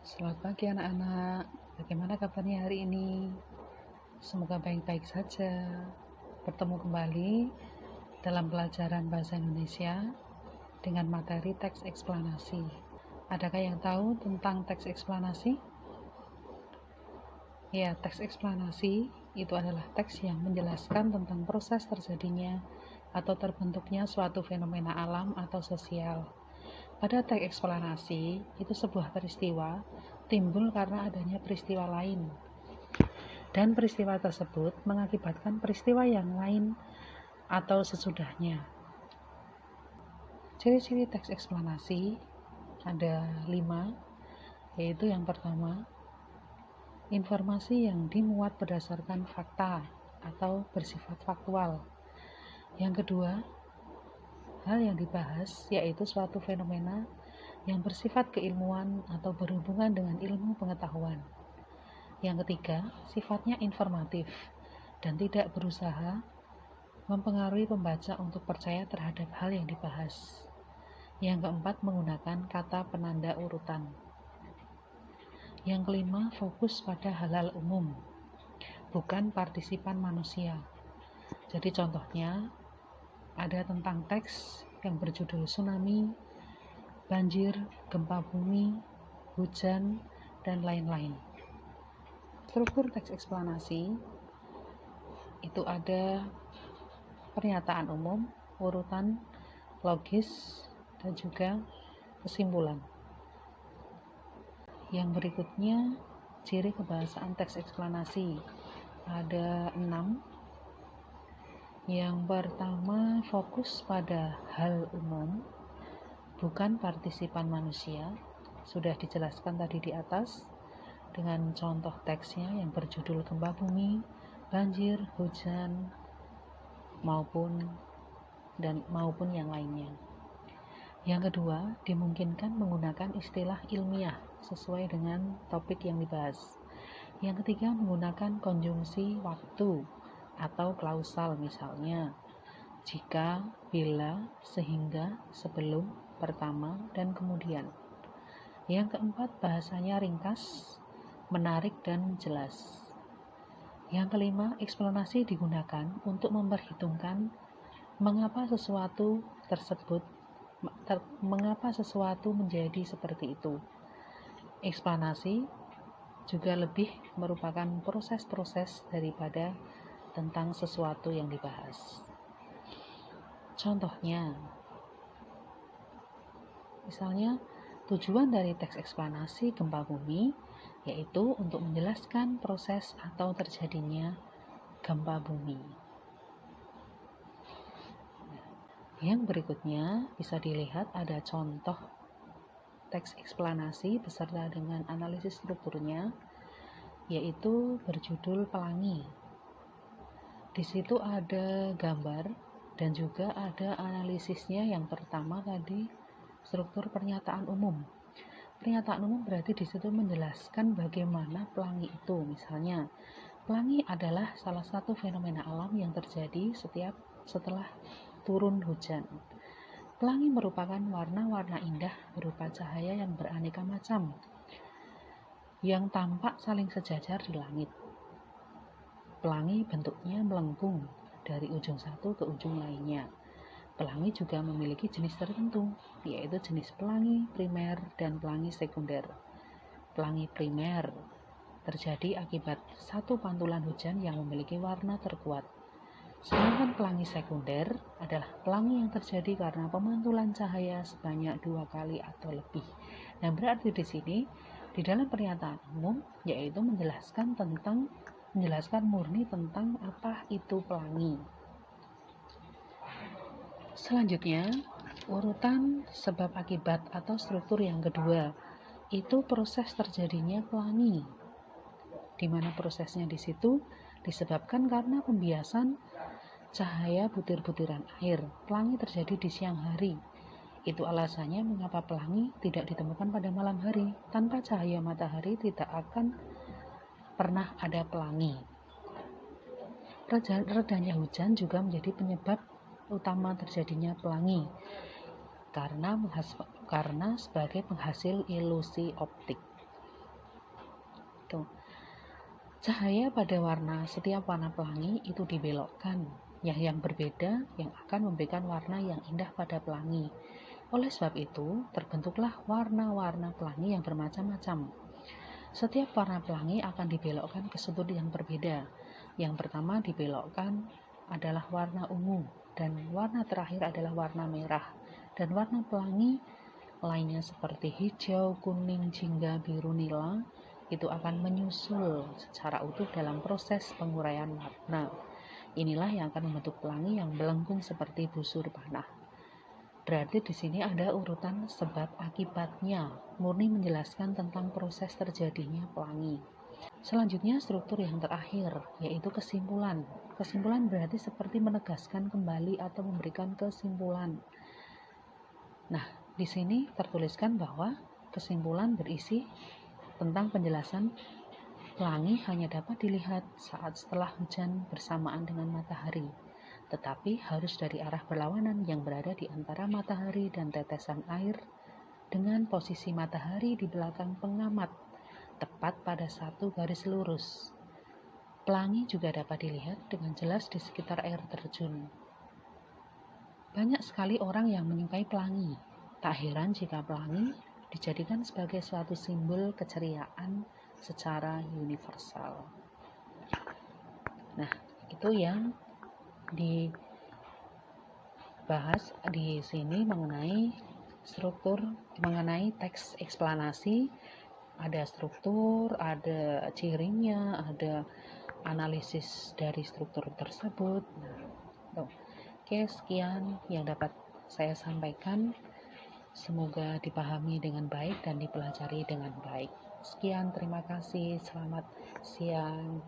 Selamat pagi anak-anak, bagaimana kabarnya hari ini? Semoga baik-baik saja. Bertemu kembali dalam pelajaran Bahasa Indonesia dengan materi teks eksplanasi. Adakah yang tahu tentang teks eksplanasi? Ya, teks eksplanasi itu adalah teks yang menjelaskan tentang proses terjadinya atau terbentuknya suatu fenomena alam atau sosial. Pada teks eksplanasi, itu sebuah peristiwa timbul karena adanya peristiwa lain. Dan peristiwa tersebut mengakibatkan peristiwa yang lain atau sesudahnya. Ciri-ciri teks eksplanasi ada 5, yaitu yang pertama, informasi yang dimuat berdasarkan fakta atau bersifat faktual. Yang kedua, hal yang dibahas yaitu suatu fenomena yang bersifat keilmuan atau berhubungan dengan ilmu pengetahuan. Yang ketiga, sifatnya informatif dan tidak berusaha mempengaruhi pembaca untuk percaya terhadap hal yang dibahas. Yang keempat, menggunakan kata penanda urutan. Yang kelima, fokus pada hal-hal umum, bukan partisipan manusia. Jadi contohnya, ada tentang teks yang berjudul tsunami, banjir, gempa bumi, hujan, dan lain-lain. Struktur teks eksplanasi itu ada pernyataan umum, urutan, logis, dan juga kesimpulan. Yang berikutnya, ciri kebahasaan teks eksplanasi ada 6. Yang pertama, fokus pada hal umum, bukan partisipan manusia. Sudah dijelaskan tadi di atas dengan contoh teksnya yang berjudul gempa bumi, banjir, hujan, maupun yang lainnya. Yang kedua, dimungkinkan menggunakan istilah ilmiah sesuai dengan topik yang dibahas. Yang ketiga, menggunakan konjungsi waktu atau klausal, misalnya jika, bila, sehingga, sebelum, pertama, dan kemudian. Yang keempat, bahasanya ringkas, menarik, dan jelas. Yang kelima, eksplanasi digunakan untuk memperhitungkan mengapa sesuatu menjadi seperti itu. Eksplanasi juga lebih merupakan proses-proses daripada tentang sesuatu yang dibahas. Contohnya, misalnya, tujuan dari teks eksplanasi gempa bumi yaitu untuk menjelaskan proses atau terjadinya gempa bumi. Yang berikutnya bisa dilihat ada contoh teks eksplanasi beserta dengan analisis strukturnya, yaitu berjudul pelangi. Di situ ada gambar dan juga ada analisisnya. Yang pertama tadi struktur pernyataan umum. Pernyataan umum berarti di situ menjelaskan bagaimana pelangi itu. Misalnya, pelangi adalah salah satu fenomena alam yang terjadi setelah turun hujan. Pelangi merupakan warna-warna indah berupa cahaya yang beraneka macam yang tampak saling sejajar di langit. Pelangi bentuknya melengkung dari ujung satu ke ujung lainnya. Pelangi juga memiliki jenis tertentu, yaitu jenis pelangi primer dan pelangi sekunder. Pelangi primer terjadi akibat satu pantulan hujan yang memiliki warna terkuat. Sedangkan pelangi sekunder adalah pelangi yang terjadi karena pemantulan cahaya sebanyak 2 kali atau lebih. Nah, berarti di sini di dalam pernyataan umum yaitu menjelaskan murni tentang apa itu pelangi. Selanjutnya, urutan sebab akibat atau struktur yang kedua itu proses terjadinya pelangi, di mana prosesnya di situ disebabkan karena pembiasan cahaya butir-butiran air. Pelangi terjadi di siang hari. Itu alasannya mengapa pelangi tidak ditemukan pada malam hari. Tanpa cahaya matahari tidak akan pernah ada pelangi. Redanya hujan juga menjadi penyebab utama terjadinya pelangi karena sebagai penghasil ilusi optik. Tuh. Cahaya pada setiap warna pelangi itu dibelokkan, yang berbeda yang akan memberikan warna yang indah pada pelangi. Oleh sebab itu, terbentuklah warna-warna pelangi yang bermacam-macam. Setiap warna pelangi akan dibelokkan ke sudut yang berbeda. Yang pertama dibelokkan adalah warna ungu, dan warna terakhir adalah warna merah. Dan warna pelangi lainnya seperti hijau, kuning, jingga, biru, nila itu akan menyusul secara utuh dalam proses penguraian warna. Inilah yang akan membentuk pelangi yang melengkung seperti busur panah. Berarti di sini ada urutan sebab akibatnya, murni menjelaskan tentang proses terjadinya pelangi. Selanjutnya struktur yang terakhir, yaitu kesimpulan. Kesimpulan berarti seperti menegaskan kembali atau memberikan kesimpulan. Nah, di sini tertuliskan bahwa kesimpulan berisi tentang penjelasan pelangi hanya dapat dilihat saat setelah hujan bersamaan dengan matahari, tetapi harus dari arah berlawanan yang berada di antara matahari dan tetesan air, dengan posisi matahari di belakang pengamat, tepat pada satu garis lurus. Pelangi juga dapat dilihat dengan jelas di sekitar air terjun. Banyak sekali orang yang menyukai pelangi. Tak heran jika pelangi dijadikan sebagai suatu simbol keceriaan secara universal. Nah, itu yang dibahas di sini mengenai teks eksplanasi. Ada struktur, ada cirinya, ada analisis dari struktur tersebut. Nah, oke, sekian yang dapat saya sampaikan. Semoga dipahami dengan baik dan dipelajari dengan baik. Sekian, terima kasih. Selamat siang.